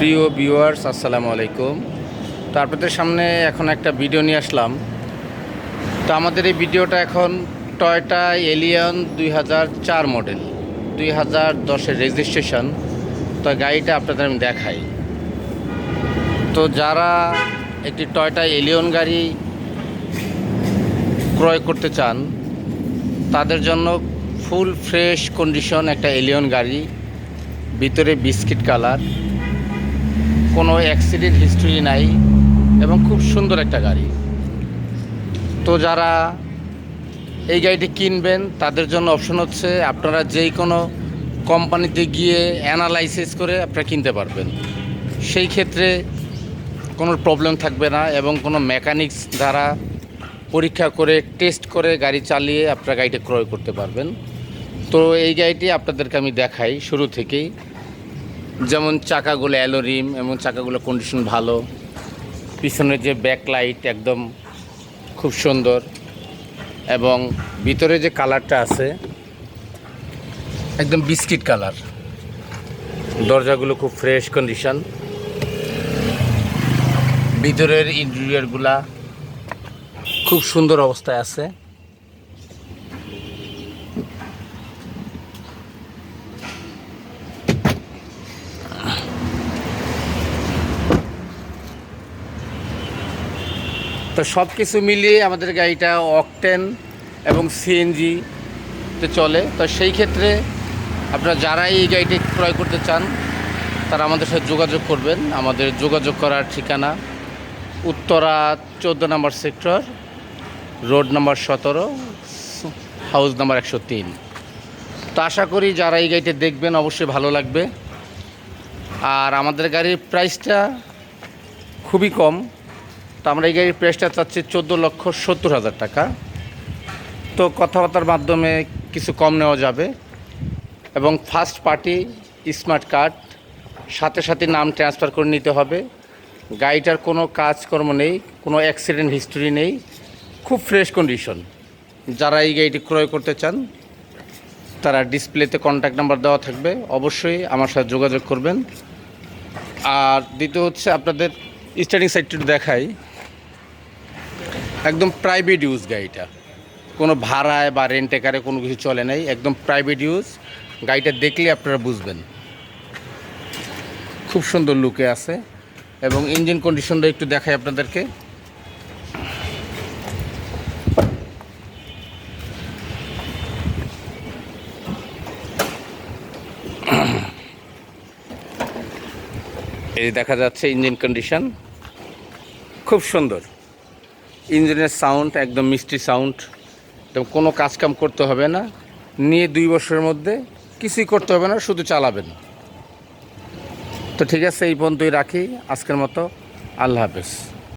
প্রিয় ভিউয়ার্স, আসসালামু আলাইকুম। তো আপনাদের সামনে এখন একটা ভিডিও নিয়ে আসলাম। তো আমাদের এই ভিডিওটা এখন টয়োটা এলিয়ন 2004 মডেল, 2010-এর রেজিস্ট্রেশন। তো গাড়িটা আপনাদের আমি দেখাই। তো যারা একটি টয়োটা এলিয়ন গাড়ি ক্রয় করতে চান তাদের জন্য ফুল ফ্রেশ কন্ডিশন একটা এলিয়ন গাড়ি, ভিতরে বিস্কিট কালার, কোনো অ্যাক্সিডেন্ট হিস্ট্রি নাই এবং খুব সুন্দর একটা গাড়ি। তো যারা এই গাড়িটি কিনবেন তাদের জন্য অপশন হচ্ছে আপনারা যেই কোনো কোম্পানিতে গিয়ে অ্যানালাইসিস করে আপনারা কিনতে পারবেন। সেই ক্ষেত্রে কোনো প্রবলেম থাকবে না এবং কোনো মেকানিক্স দ্বারা পরীক্ষা করে টেস্ট করে গাড়ি চালিয়ে আপনারা গাড়িটা ক্রয় করতে পারবেন। তো এই গাড়িটি আপনাদেরকে আমি দেখাই শুরু থেকেই। যেমন চাকাগুলো অ্যালোরিম এবং চাকাগুলো কন্ডিশন ভালো, পিছনের যে ব্যাকলাইট একদম খুব সুন্দর এবং ভিতরে যে কালারটা আছে একদম বিস্কিট কালার। দরজাগুলো খুব ফ্রেশ কন্ডিশন, ভিতরের ইন্টেরিয়রগুলা খুব সুন্দর অবস্থায় আছে। তো সব কিছু মিলিয়ে আমাদের গাড়িটা অকটেন এবং সিএনজিতে চলে। তো সেই ক্ষেত্রে আপনারা যারা এই গাড়িটি ক্রয় করতে চান তারা আমাদের সাথে যোগাযোগ করবেন। আমাদের যোগাযোগ করার ঠিকানা Uttara 14 number sector, road number 17, house number 103। তো আশা করি যারা এই গাড়িটা দেখবেন অবশ্যই ভালো লাগবে। আর আমাদের গাড়ির প্রাইসটা খুবই কম। তো আমরা এই গাড়ির প্রাইসটা চাচ্ছি 14,70,000 টাকা। তো কথাবার্তার মাধ্যমে কিছু কম নেওয়া যাবে এবং ফার্স্ট পার্টি স্মার্ট কার্ড, সাথে সাথে নাম ট্রান্সফার করে নিতে হবে। গাড়িটার কোনো কাজকর্ম নেই, কোনো অ্যাক্সিডেন্ট হিস্টরি নেই, খুব ফ্রেশ কন্ডিশন। যারা এই গাড়িটি ক্রয় করতে চান তারা ডিসপ্লেতে কন্ট্যাক্ট নাম্বার দেওয়া থাকবে, অবশ্যই আমার সাথে যোগাযোগ করবেন। আর দ্বিতীয় হচ্ছে আপনাদের স্টার্টিং সাইডটি দেখাই। একদম প্রাইভেট ইউজ গাড়িটা, কোনো ভাড়ায় বা রেন্টেকারে কোনো কিছু চলে নাই, একদম প্রাইভেট ইউজ। গাড়িটা দেখলে আপনারা বুঝবেন, খুব সুন্দর লুকে আছে। এবং ইঞ্জিন কন্ডিশনটা একটু দেখাই আপনাদেরকে। এই দেখা যাচ্ছে ইঞ্জিন কন্ডিশন খুব সুন্দর। ইঞ্জিনের সাউন্ড একদম মিষ্টি সাউন্ড, এবং কোনো কাজকাম করতে হবে না, নিয়ে 2 বছরের মধ্যে কিছুই করতে হবে না, শুধু চালাবেন। তো ঠিক আছে, এই পর্যন্তই রাখি আজকের মতো। আল্লাহ হাফেজ।